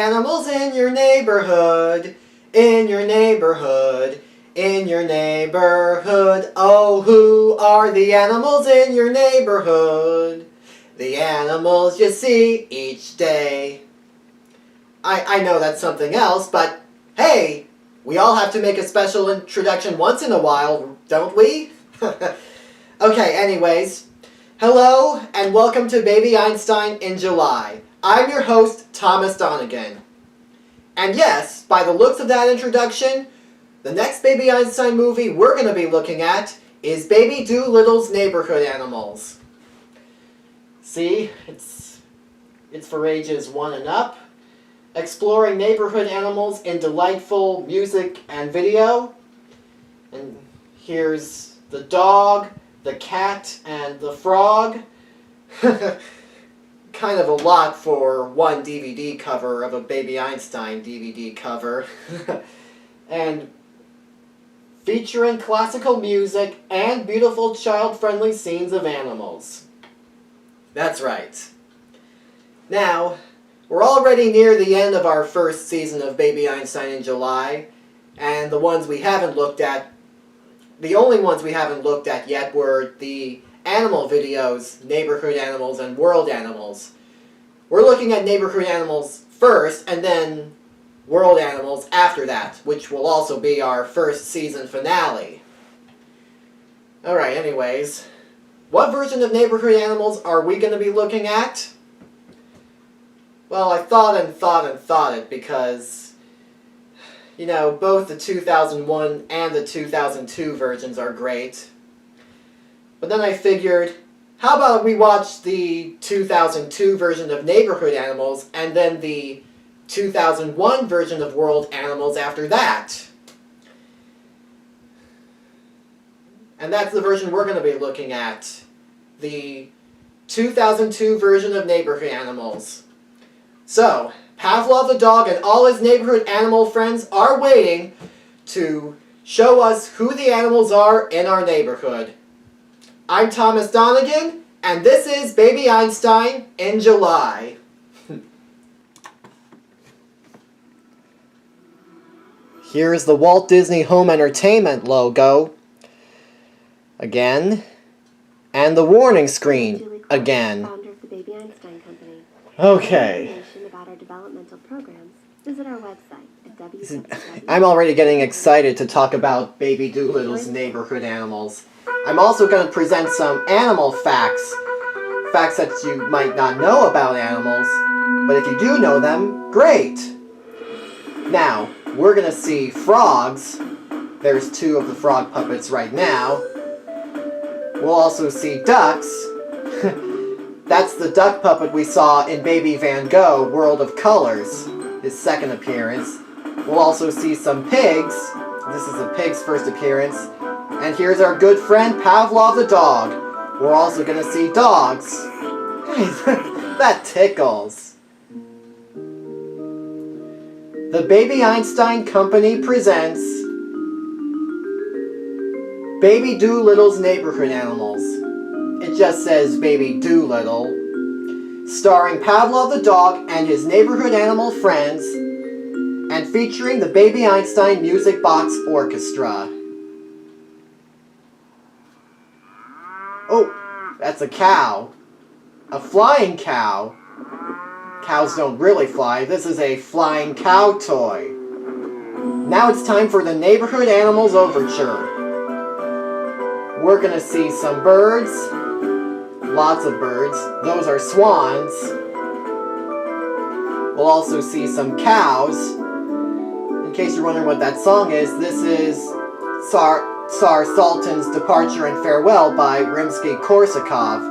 animals in your neighborhood? In your neighborhood, in your neighborhood. Oh, who are the animals in your neighborhood? The animals you see each day. I know that's something else, but hey, we all have to make a special introduction once in a while, don't we? Okay, anyways. Hello, and welcome to Baby Einstein in July. I'm your host, Thomas Donegan. And yes, by the looks of that introduction, the next Baby Einstein movie we're going to be looking at is Baby Dolittle's Neighborhood Animals. See, it's for ages 1 and up, exploring neighborhood animals in delightful music and video. And here's the dog, the cat, and the frog. Kind of a lot for one DVD cover of a Baby Einstein DVD cover. And featuring classical music and beautiful child-friendly scenes of animals. That's right. Now, we're already near the end of our first season of Baby Einstein in July, and the only ones we haven't looked at yet were the animal videos, Neighborhood Animals and World Animals. We're looking at Neighborhood Animals first, and then World Animals after that, which will also be our first season finale. Alright, anyways, what version of Neighborhood Animals are we going to be looking at? Well, I thought it because, you know, both the 2001 and the 2002 versions are great. But then I figured, how about we watch the 2002 version of Neighborhood Animals and then the 2001 version of World Animals after that? And that's the version we're going to be looking at. The 2002 version of Neighborhood Animals. So, Pavlov the dog and all his neighborhood animal friends are waiting to show us who the animals are in our neighborhood. I'm Thomas Donegan, and this is Baby Einstein in July. Here's the Walt Disney Home Entertainment logo. Again. And the warning screen. Again. Founder of the Baby Einstein Company. Okay. About our developmental programs, visit our website at www. I'm already getting excited to talk about Baby Dolittle's Neighborhood Animals. I'm also going to present some animal facts. Facts that you might not know about animals, but if you do know them, great! Now, we're going to see frogs. There's 2 of the frog puppets right now. We'll also see ducks. That's the duck puppet we saw in Baby Van Gogh, World of Colors, his second appearance. We'll also see some pigs. This is the pig's first appearance. And here's our good friend Pavlov the dog. We're also going to see dogs. That tickles. The Baby Einstein Company presents Baby Dolittle's Neighborhood Animals. It just says Baby Dolittle, starring Pavlov the dog and his neighborhood animal friends, and featuring the Baby Einstein Music Box Orchestra. Oh, that's a cow. A flying cow. Cows don't really fly. This is a flying cow toy. Now it's time for the Neighborhood Animals Overture. We're gonna see some birds. Lots of birds. Those are swans. We'll also see some cows. In case you're wondering what that song is, this is Tsar Sultan's Departure and Farewell by Rimsky-Korsakov.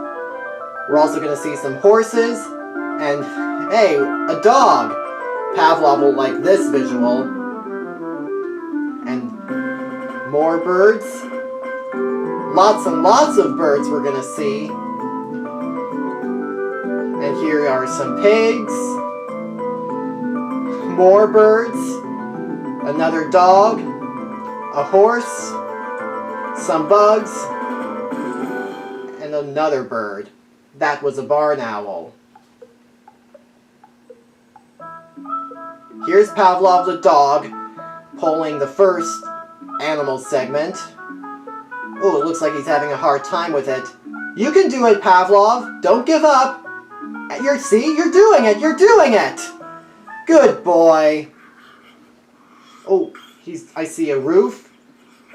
We're also going to see some horses. And, hey, a dog! Pavlov will like this visual. And more birds. Lots and lots of birds we're going to see. And here are some pigs, more birds, another dog, a horse, some bugs, and another bird. That was a barn owl. Here's Pavlov the dog, polling the first animal segment. Oh, it looks like he's having a hard time with it. You can do it, Pavlov. Don't give up. See, you're doing it. You're doing it. Good boy. Oh, I see a roof,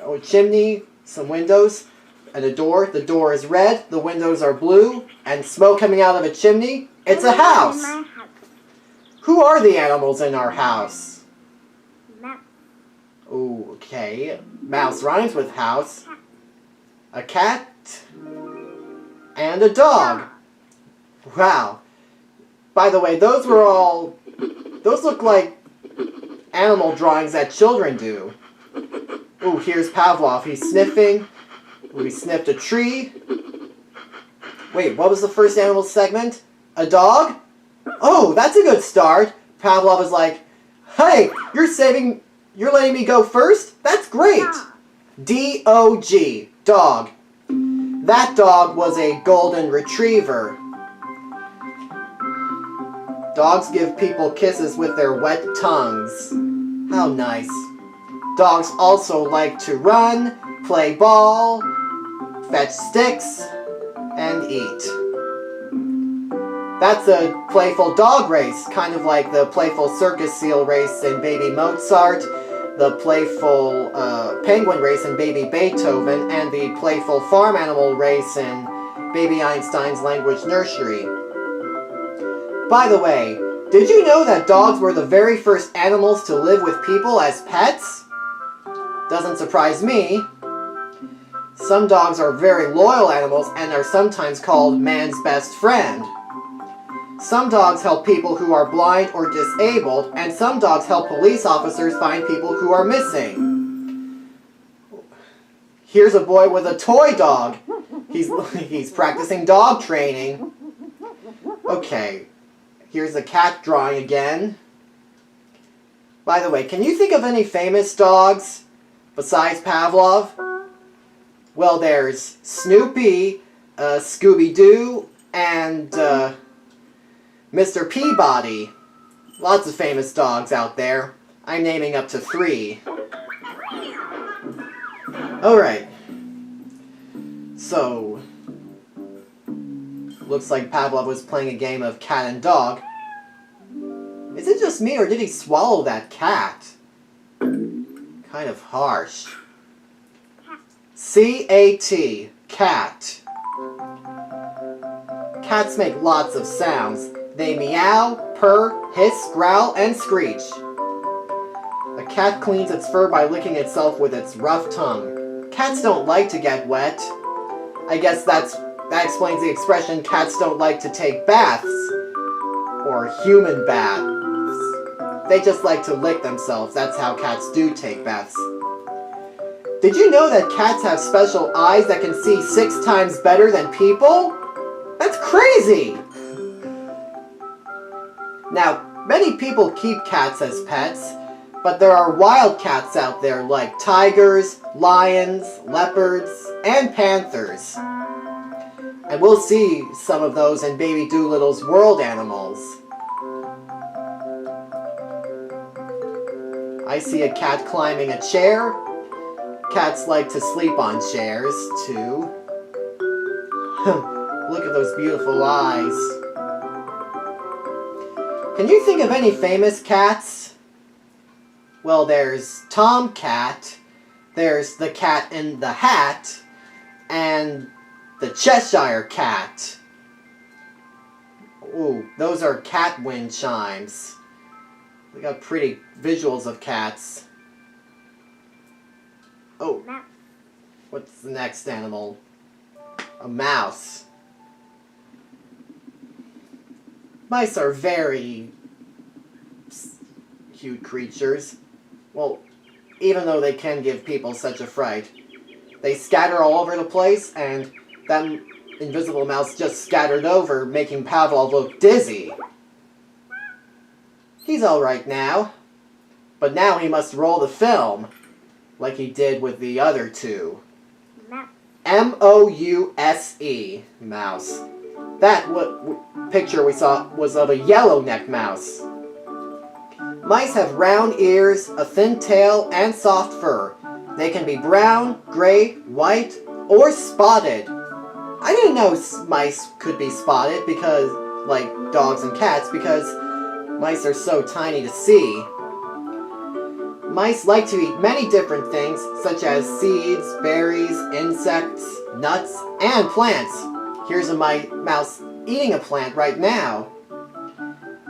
a chimney, some windows, and a door. The door is red, the windows are blue, and smoke coming out of a chimney. It's a house. Who are the animals in our house? Mouse. Okay. Mouse rhymes with house. A cat and a dog. Wow. By the way, those look like animal drawings that children do. Ooh, here's Pavlov. He's sniffing. Ooh, he sniffed a tree. Wait, what was the first animal segment? A dog? Oh, that's a good start. Pavlov is like, hey, you're letting me go first? That's great. D-O-G, dog. That dog was a golden retriever. Dogs give people kisses with their wet tongues. How nice. Dogs also like to run, play ball, fetch sticks, and eat. That's a playful dog race, kind of like the playful circus seal race in Baby Mozart, the playful penguin race in Baby Beethoven, and the playful farm animal race in Baby Einstein's Language Nursery. By the way, did you know that dogs were the very first animals to live with people as pets? Doesn't surprise me. Some dogs are very loyal animals and are sometimes called man's best friend. Some dogs help people who are blind or disabled, and some dogs help police officers find people who are missing. Here's a boy with a toy dog. He's practicing dog training. Okay, here's a cat drawing again. By the way, can you think of any famous dogs besides Pavlov? Well, there's Snoopy, Scooby-Doo, and Mr. Peabody. Lots of famous dogs out there. I'm naming up to 3. Alright. So, looks like Pavlov was playing a game of cat and dog. Is it just me, or did he swallow that cat? Kind of harsh. C-A-T, cat. Cats make lots of sounds. They meow, purr, hiss, growl, and screech. A cat cleans its fur by licking itself with its rough tongue. Cats don't like to get wet. I guess that explains the expression, cats don't like to take baths. Or human baths. They just like to lick themselves. That's how cats do take baths. Did you know that cats have special eyes that can see 6 times better than people? That's crazy! Now, many people keep cats as pets, but there are wild cats out there like tigers, lions, leopards, and panthers. And we'll see some of those in Baby Dolittle's World Animals. I see a cat climbing a chair. Cats like to sleep on chairs, too. Look at those beautiful eyes. Can you think of any famous cats? Well, there's Tom Cat, there's the Cat in the Hat, and the Cheshire Cat. Ooh, those are cat wind chimes. We got pretty visuals of cats. Oh, what's the next animal? A mouse. Mice are very cute creatures. Well, even though they can give people such a fright. They scatter all over the place, and that invisible mouse just scattered over, making Pavlov look dizzy. He's alright now. But now he must roll the film, like he did with the other 2. M-O-U-S-E, mouse. That picture we saw was of a yellow-necked mouse. Mice have round ears, a thin tail, and soft fur. They can be brown, gray, white, or spotted. I didn't know mice could be spotted because, like dogs and cats, because mice are so tiny to see. Mice like to eat many different things, such as seeds, berries, insects, nuts, and plants. Here's a mouse eating a plant right now.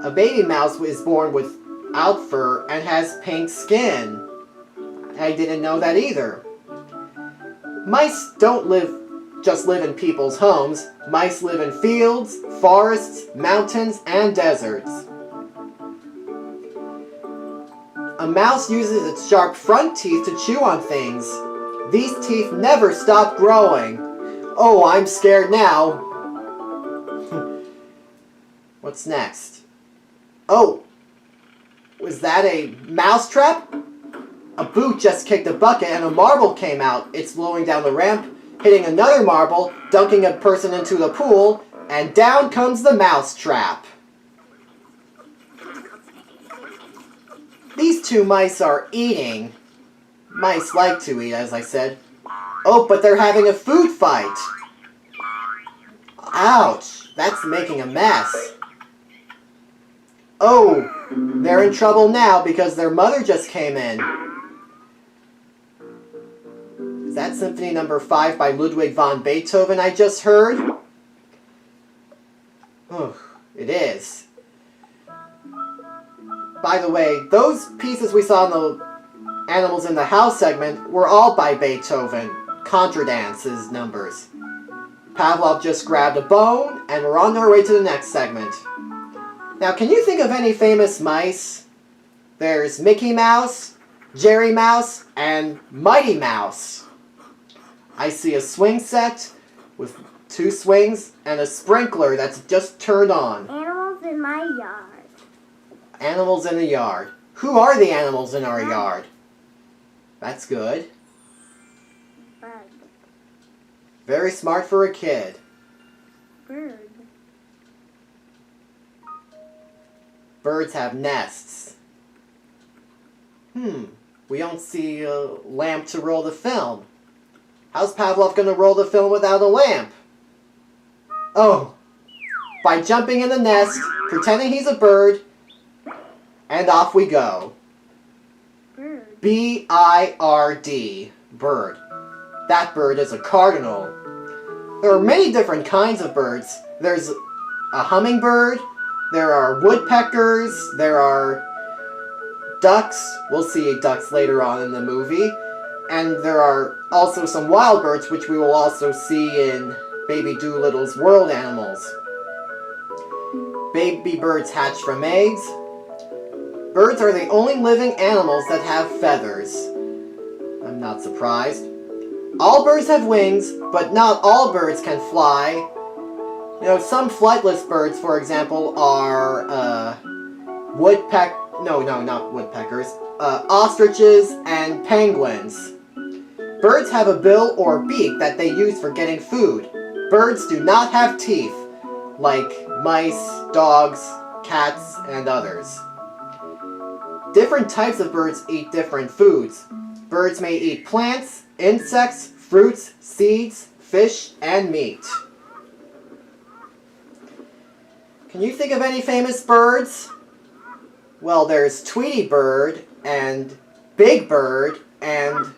A baby mouse is born without fur and has pink skin. I didn't know that either. Mice don't just live in people's homes. Mice live in fields, forests, mountains, and deserts. A mouse uses its sharp front teeth to chew on things. These teeth never stop growing. Oh, I'm scared now. What's next? Oh, was that a mousetrap? A boot just kicked a bucket and a marble came out. It's flowing down the ramp, hitting another marble, dunking a person into the pool, and down comes the mousetrap. These two mice are eating. Mice like to eat, as I said. Oh, but they're having a food fight. Ouch, that's making a mess. Oh, they're in trouble now because their mother just came in. Is that Symphony No. 5 by Ludwig van Beethoven I just heard? Oh, it is. By the way, those pieces we saw in the Animals in the House segment were all by Beethoven. Contradance's numbers. Pavlov just grabbed a bone, and we're on our way to the next segment. Now, can you think of any famous mice? There's Mickey Mouse, Jerry Mouse, and Mighty Mouse. I see a swing set with 2 swings and a sprinkler that's just turned on. Animals in my yard. Animals in the yard. Who are the animals in our yard? That's good. Bird. Very smart for a kid. Bird. Birds have nests. We don't see a lamp to roll the film. How's Pavlov going to roll the film without a lamp? Oh, by jumping in the nest, pretending he's a bird, and off we go. Bird. B-I-R-D. Bird. That bird is a cardinal. There are many different kinds of birds. There's a hummingbird, there are woodpeckers, there are ducks. We'll see ducks later on in the movie. And there are also some wild birds, which we will also see in Baby Dolittle's World Animals. Baby birds hatch from eggs. Birds are the only living animals that have feathers. I'm not surprised. All birds have wings, but not all birds can fly. You know, some flightless birds, for example, are not woodpeckers. Ostriches and penguins. Birds have a bill or beak that they use for getting food. Birds do not have teeth, like mice, dogs, cats, and others. Different types of birds eat different foods. Birds may eat plants, insects, fruits, seeds, fish, and meat. Can you think of any famous birds? Well, there's Tweety Bird, and Big Bird, and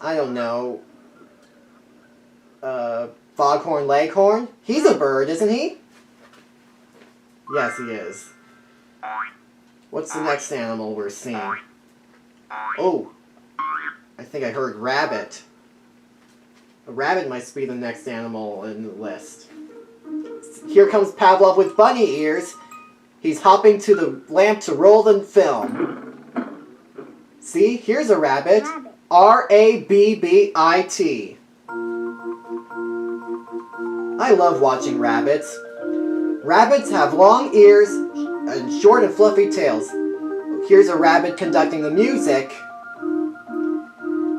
I don't know, Foghorn Leghorn? He's a bird, isn't he? Yes, he is. What's the next animal we're seeing? Oh, I think I heard rabbit. A rabbit might be the next animal in the list. Here comes Pavlov with bunny ears. He's hopping to the lamp to roll the film. See, here's a rabbit. R-A-B-B-I-T. I love watching rabbits. Rabbits have long ears and short and fluffy tails. Here's a rabbit conducting the music.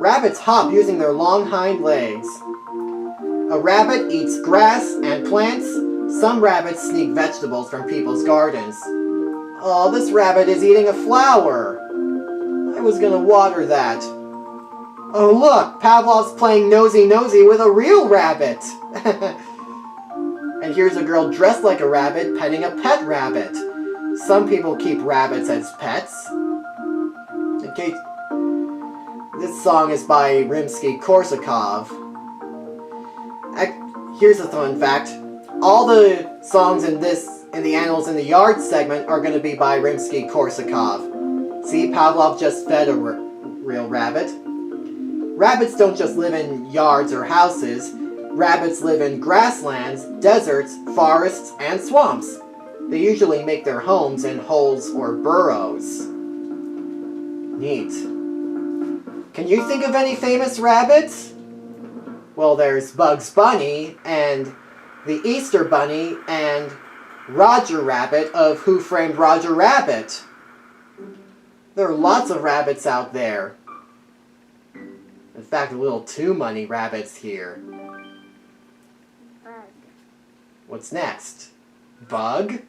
Rabbits hop using their long hind legs. A rabbit eats grass and plants. Some rabbits sneak vegetables from people's gardens. Oh, this rabbit is eating a flower. I was gonna water that. Oh look, Pavlov's playing nosy-nosy with a real rabbit. And here's a girl dressed like a rabbit petting a pet rabbit. Some people keep rabbits as pets. In case... This song is by Rimsky-Korsakov. Here's a fun fact. All the songs in the Animals in the Yard segment are going to be by Rimsky-Korsakov. See, Pavlov just fed a real rabbit. Rabbits don't just live in yards or houses. Rabbits live in grasslands, deserts, forests, and swamps. They usually make their homes in holes or burrows. Neat. Can you think of any famous rabbits? Well, there's Bugs Bunny, and the Easter Bunny, and Roger Rabbit of Who Framed Roger Rabbit. There are lots of rabbits out there. In fact, a little too many rabbits here. Bug. What's next? Bug?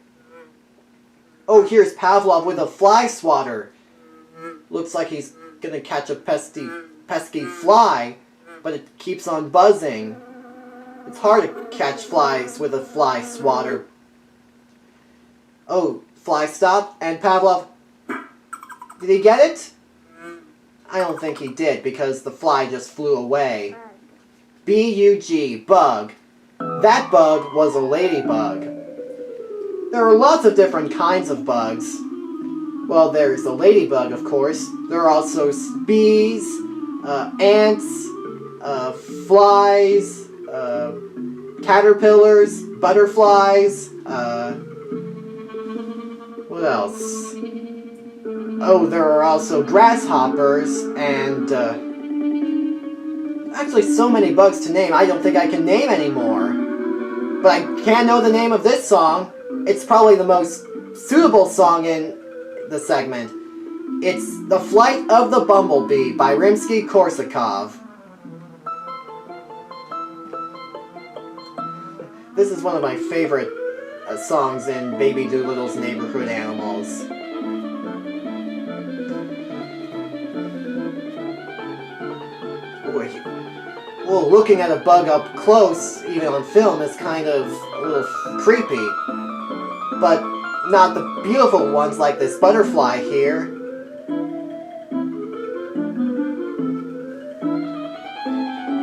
Oh, here's Pavlov with a fly swatter. Looks like he's gonna catch a pesky fly, but it keeps on buzzing. It's hard to catch flies with a fly swatter. Oh, fly stopped, and Pavlov... Did he get it? I don't think he did, because the fly just flew away. B-U-G, bug. That bug was a ladybug. There are lots of different kinds of bugs. Well, there's the ladybug, of course. There are also bees, ants, flies, caterpillars, butterflies, what else? Oh, there are also grasshoppers, and, actually so many bugs to name, I don't think I can name anymore. But I can know the name of this song. It's probably the most suitable song in the segment. It's The Flight of the Bumblebee by Rimsky-Korsakov. This is one of my favorite songs in Baby Dolittle's Neighborhood Animals. Well, looking at a bug up close, even on film, is kind of a little creepy. But not the beautiful ones like this butterfly here.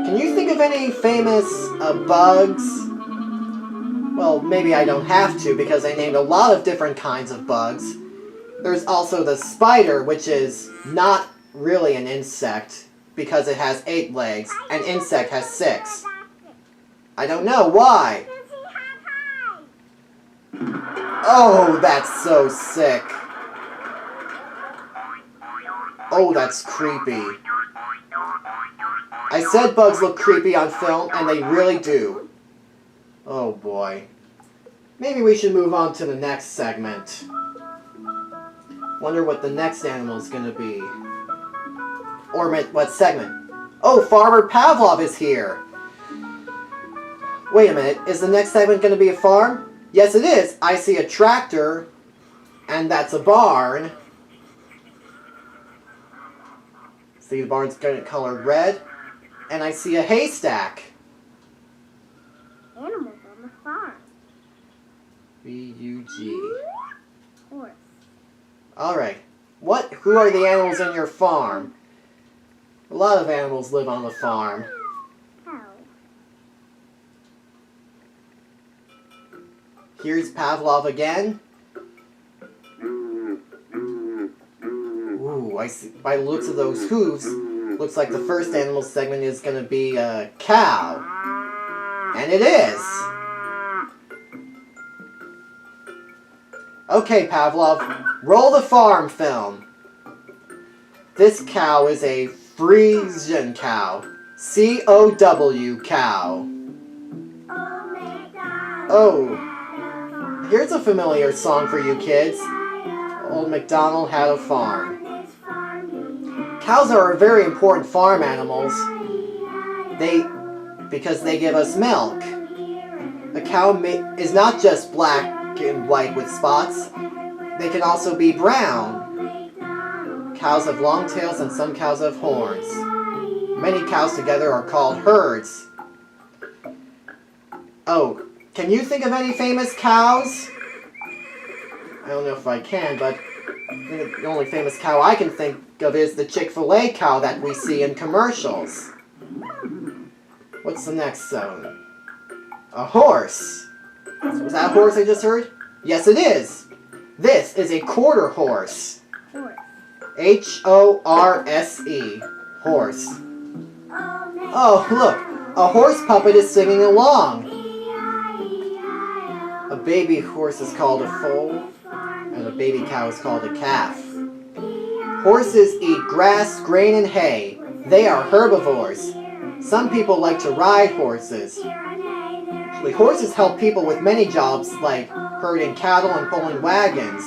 Can you think of any famous bugs? Well, maybe I don't have to, because I named a lot of different kinds of bugs. There's also the spider, which is not really an insect, because it has 8 legs. An insect has 6. I don't know, why? Oh, that's so sick. Oh, that's creepy. I said bugs look creepy on film, and they really do. Oh boy. Maybe we should move on to the next segment. Wonder what the next animal is gonna be. Or what segment? Oh, Farmer Pavlov is here! Wait a minute, is the next segment gonna be a farm? Yes, it is! I see a tractor, and that's a barn. See, the barn's colored red, and I see a haystack. Animals on the farm. B-U-G. Horse. Alright. Who are the animals in your farm? A lot of animals live on the farm. Cow. Here's Pavlov again. Ooh, I see. By the looks of those hooves, looks like the first animal segment is going to be a cow. And it is! Okay, Pavlov, roll the farm film. This cow is a Frisian cow. C-O-W cow. Oh, here's a familiar song for you kids. Old MacDonald Had a Farm. Cows are very important farm animals. Because they give us milk. A cow is not just black and white with spots. They can also be brown. Cows have long tails and some cows have horns. Many cows together are called herds. Oh, can you think of any famous cows? I don't know if I can, but the only famous cow I can think of is the Chick-fil-A cow that we see in commercials. What's the next one? A horse. Was that a horse I just heard? Yes, it is. This is a quarter horse. H-O-R-S-E. Horse. Oh, look. A horse puppet is singing along. A baby horse is called a foal, and a baby cow is called a calf. Horses eat grass, grain, and hay. They are herbivores. Some people like to ride horses. Actually, horses help people with many jobs like herding cattle and pulling wagons.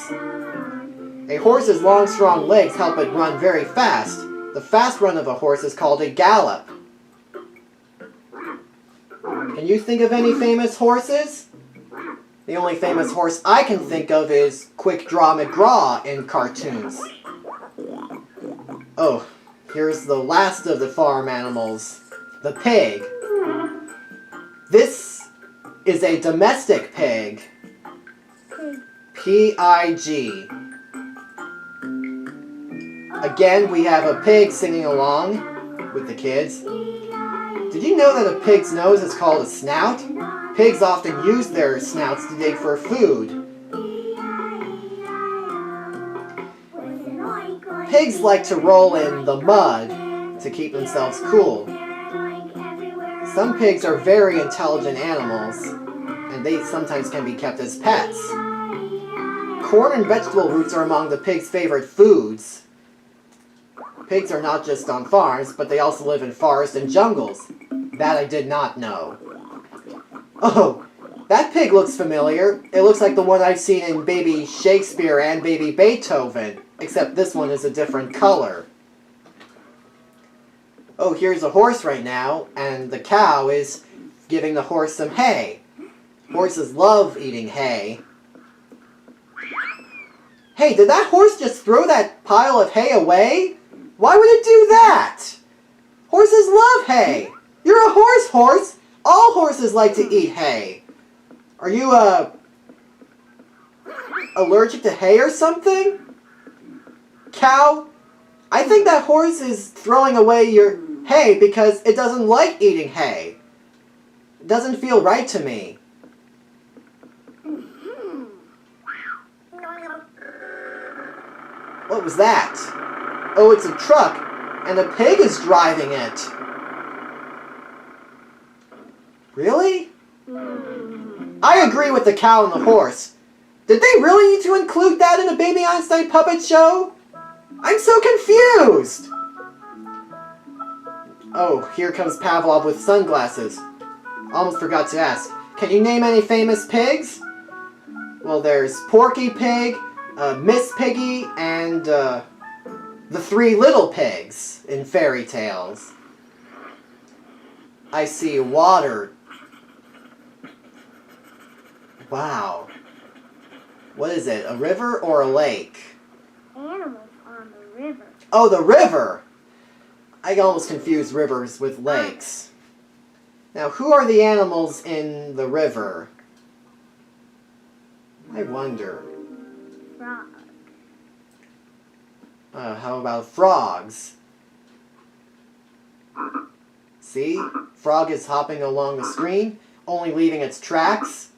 A horse's long, strong legs help it run very fast. The fast run of a horse is called a gallop. Can you think of any famous horses? The only famous horse I can think of is Quick Draw McGraw in cartoons. Oh, here's the last of the farm animals, the pig. This is a domestic pig. P-I-G. Again, we have a pig singing along with the kids. Did you know that a pig's nose is called a snout? Pigs often use their snouts to dig for food. Pigs like to roll in the mud to keep themselves cool. Some pigs are very intelligent animals, and they sometimes can be kept as pets. Corn and vegetable roots are among the pig's favorite foods. Pigs are not just on farms, but they also live in forests and jungles. That I did not know. Oh, that pig looks familiar. It looks like the one I've seen in Baby Shakespeare and Baby Beethoven, except this one is a different color. Oh, here's a horse right now, and the cow is giving the horse some hay. Horses love eating hay. Hey, did that horse just throw that pile of hay away? Why would it do that? Horses love hay. You're a horse. All horses like to eat hay. Are you, allergic to hay or something? Cow, I think that horse is throwing away your hay because it doesn't like eating hay. It doesn't feel right to me. What was that? Oh, it's a truck, and a pig is driving it. Really? I agree with the cow and the horse. Did they really need to include that in a Baby Einstein puppet show? I'm so confused! Oh, here comes Pavlov with sunglasses. Almost forgot to ask. Can you name any famous pigs? Well, there's Porky Pig, Miss Piggy, and the three little pigs in fairy tales. I see water. Wow. What is it, a river or a lake? Animals on the river. Oh, the river! I almost confused rivers with lakes. Now, who are the animals in the river? I wonder. Frog. How about frogs? See? Frog is hopping along the screen, only leaving its tracks.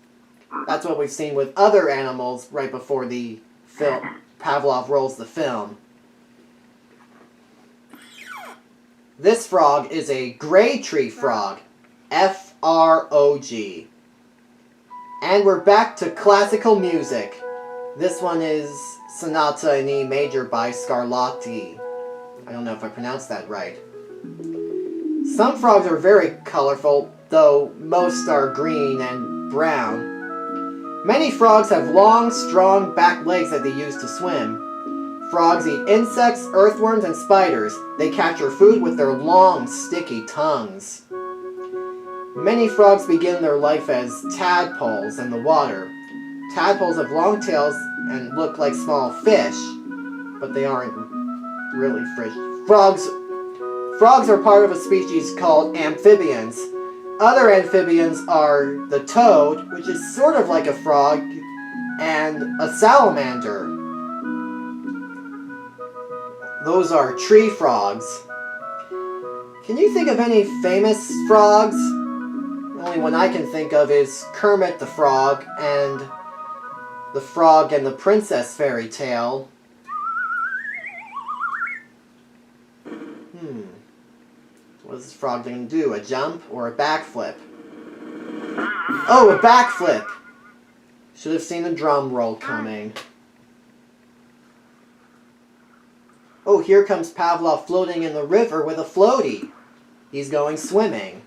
That's what we've seen with other animals right before the film. Pavlov rolls the film. This frog is a gray tree frog. F-R-O-G. And we're back to classical music. This one is Sonata in E major by Scarlatti. I don't know if I pronounced that right. Some frogs are very colorful, though most are green and brown. Many frogs have long, strong back legs that they use to swim. Frogs eat insects, earthworms, and spiders. They capture food with their long, sticky tongues. Many frogs begin their life as tadpoles in the water. Tadpoles have long tails and look like small fish, but they aren't really fish. Frogs are part of a species called amphibians. Other amphibians are the toad, which is sort of like a frog, and a salamander. Those are tree frogs. Can you think of any famous frogs? The only one I can think of is Kermit the Frog and the Frog and the Princess fairy tale. What is this frog going to do? A jump or a backflip? Oh, a backflip! Should have seen the drum roll coming. Oh, here comes Pavlov floating in the river with a floaty. He's going swimming.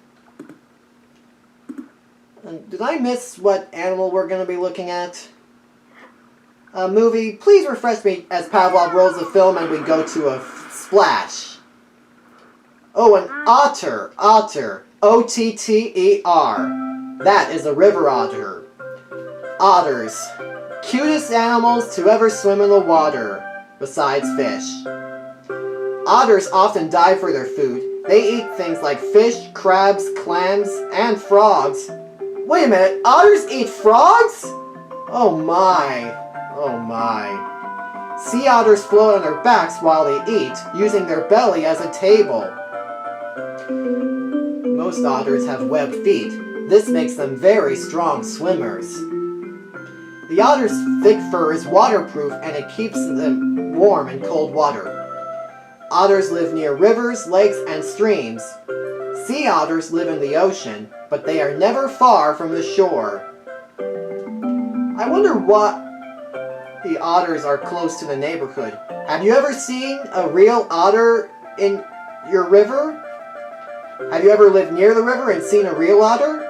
Did I miss what animal we're going to be looking at? Movie, please refresh me as Pavlov rolls the film and we go to a splash. Oh, an otter. Otter. O-T-T-E-R. That is a river otter. Otters. Cutest animals to ever swim in the water, besides fish. Otters often dive for their food. They eat things like fish, crabs, clams, and frogs. Wait a minute, otters eat frogs? Oh my. Oh my. Sea otters float on their backs while they eat, using their belly as a table. Most otters have webbed feet. This makes them very strong swimmers. The otter's thick fur is waterproof and it keeps them warm in cold water. Otters live near rivers, lakes, and streams. Sea otters live in the ocean, but they are never far from the shore. I wonder what the otters are close to the neighborhood. Have you ever seen a real otter in your river? Have you ever lived near the river and seen a real otter?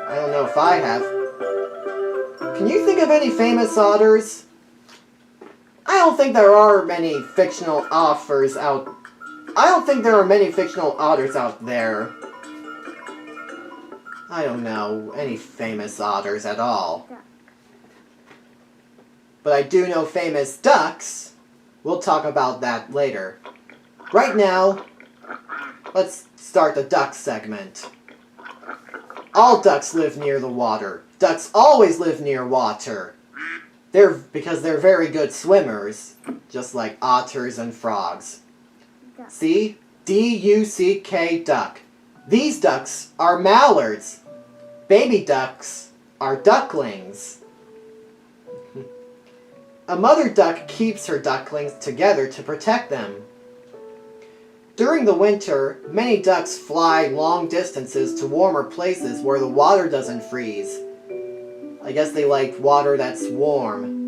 I don't know if I have. Can you think of any famous otters? I don't think there are many fictional otters out. I don't think there are many fictional otters out there. I don't know any famous otters at all. But I do know famous ducks. We'll talk about that later. Right now, let's start the duck segment. All ducks live near the water. Ducks always live near water. Because they're very good swimmers, just like otters and frogs. See? D-U-C-K, duck. These ducks are mallards. Baby ducks are ducklings. A mother duck keeps her ducklings together to protect them. During the winter, many ducks fly long distances to warmer places where the water doesn't freeze. I guess they like water that's warm.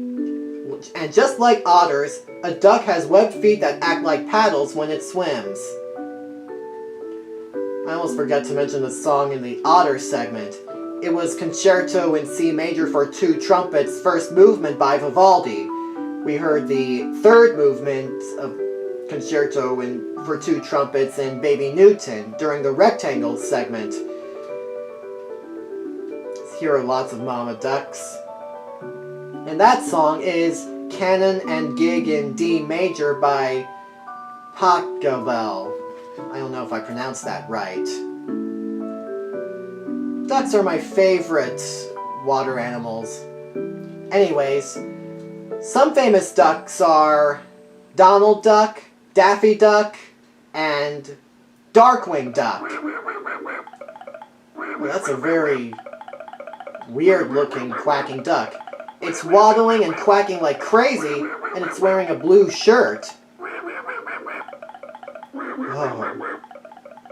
And just like otters, a duck has webbed feet that act like paddles when it swims. I almost forgot to mention the song in the Otter segment. It was Concerto in C major for two trumpets, first movement by Vivaldi. We heard the third movement of Concerto for two trumpets in Baby Newton during the Rectangle segment. Here are lots of mama ducks. And that song is Canon and Gig in D major by Pavlov. I don't know if I pronounced that right. Ducks are my favorite water animals. Anyways, some famous ducks are Donald Duck, Daffy Duck, and Darkwing Duck. Well, that's a very weird-looking quacking duck. It's waddling and quacking like crazy, and it's wearing a blue shirt.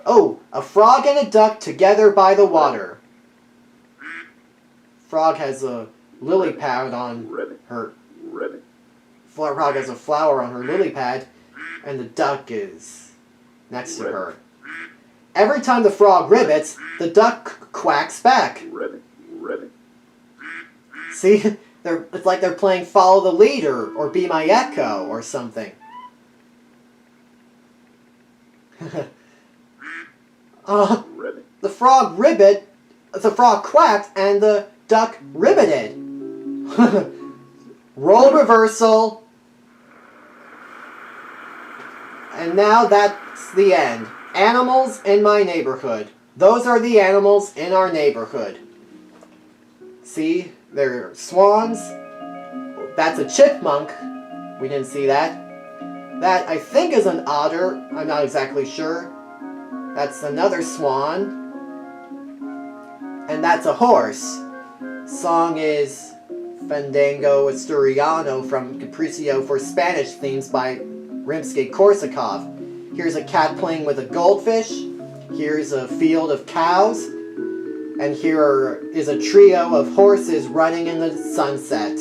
Oh, a frog and a duck together by the water. Frog has a lily pad on her... Frog has a flower on her lily pad, and the duck is next to her. Every time the frog ribbits, the duck quacks back. See? It's like they're playing Follow the Leader, or Be My Echo, or something. The frog quacked and the duck ribbited. Role reversal. And now that's the end. Animals in my neighborhood. Those are the animals in our neighborhood. See, they're swans. That's a chipmunk. We didn't see that. That, I think, is an otter. I'm not exactly sure. That's another swan. And that's a horse. Song is Fandango Asturiano from Capriccio for Spanish themes by Rimsky-Korsakov. Here's a cat playing with a goldfish. Here's a field of cows. And here is a trio of horses running in the sunset.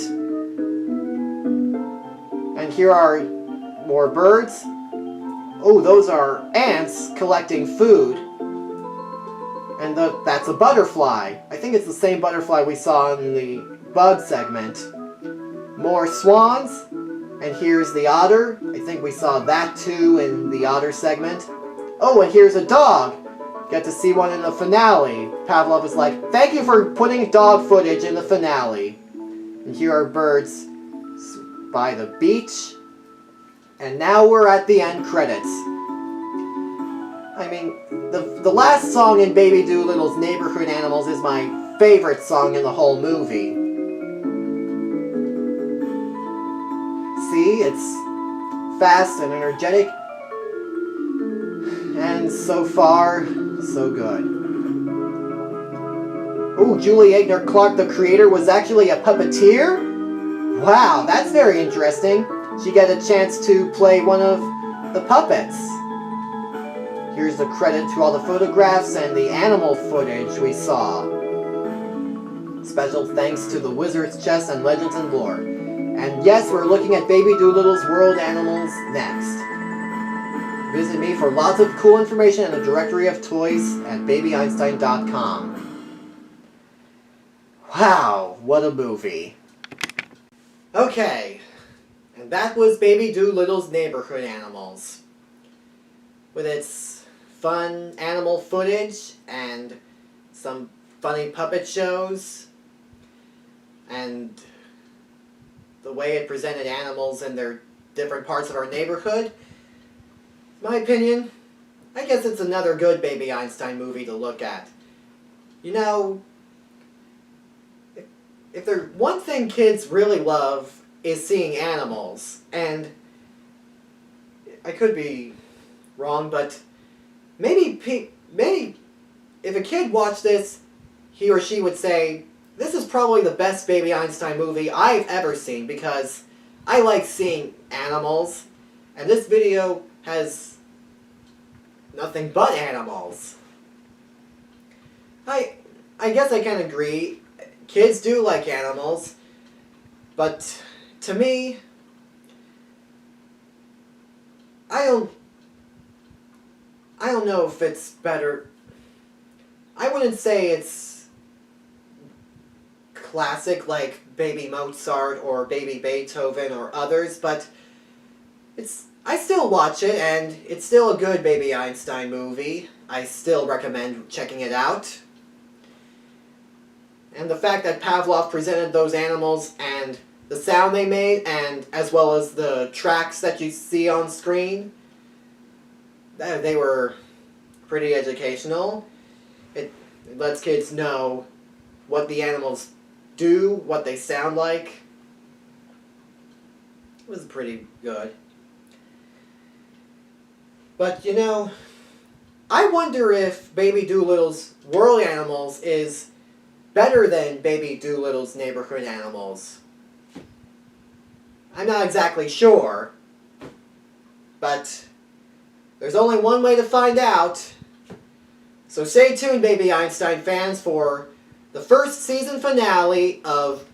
And here are more birds. Oh, those are ants collecting food. And that's a butterfly. I think it's the same butterfly we saw in the bug segment. More swans. And here's the otter. I think we saw that too in the otter segment. Oh, and here's a dog. Get to see one in the finale. Pavlov is like, thank you for putting dog footage in the finale. And here are birds by the beach. And now we're at the end credits. I mean, the last song in Baby Doolittle's Neighborhood Animals is my favorite song in the whole movie. See, it's fast and energetic. And so far, so good. Oh, Julie Aigner Clark, the creator, was actually a puppeteer? Wow, that's very interesting. She got a chance to play one of the puppets. Here's the credit to all the photographs and the animal footage we saw. Special thanks to the Wizard's Chest and Legends and Lore. And yes, we're looking at Baby Doolittle's World Animals next. Visit me for lots of cool information and a directory of toys at babyeinstein.com. Wow, what a movie. Okay, and that was Baby Doolittle's Neighborhood Animals. With its fun animal footage and some funny puppet shows and the way it presented animals in their different parts of our neighborhood. My opinion, I guess it's another good Baby Einstein movie to look at. You know, if there's one thing kids really love is seeing animals, and I could be wrong, but maybe if a kid watched this, he or she would say, this is probably the best Baby Einstein movie I've ever seen because I like seeing animals, and this video has nothing but animals. I guess I can agree. Kids do like animals, but to me, I don't know if it's better. I wouldn't say it's classic like Baby Mozart or Baby Beethoven or others, but I still watch it, and it's still a good Baby Einstein movie. I still recommend checking it out. And the fact that Pavlov presented those animals and the sound they made, and as well as the tracks that you see on screen, they were pretty educational. It lets kids know what the animals do, what they sound like. It was pretty good. But, you know, I wonder if Baby Doolittle's World Animals is better than Baby Doolittle's Neighborhood Animals. I'm not exactly sure, but there's only one way to find out. So stay tuned, Baby Einstein fans, for the first season finale of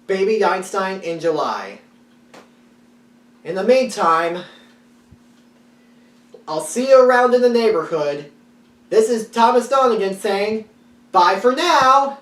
Baby Einstein in July. In the meantime, I'll see you around in the neighborhood. This is Thomas Donegan saying, bye for now!